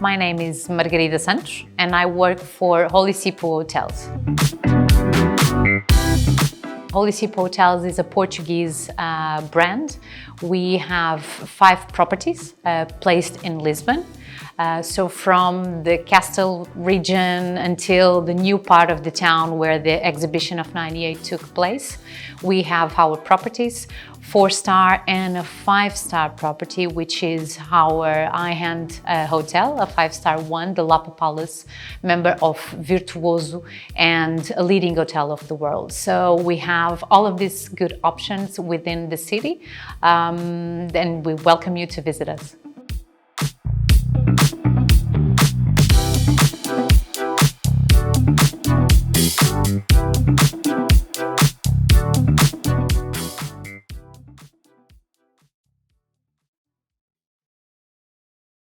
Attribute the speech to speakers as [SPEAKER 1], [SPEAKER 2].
[SPEAKER 1] My name is Margarida Santos and I work for Olissippo Hotels. Olissippo Hotels is a Portuguese brand. We have 5 properties placed in Lisbon. So from the Castelo region until the new part of the town where the exhibition of '98 took place, we have our properties, 4-star and a 5-star property, which is our high-end hotel, a 5-star one, the Lapa Palace, member of Virtuoso and a leading hotel of the world. So we have all of these good options within the city, and we welcome you to visit us.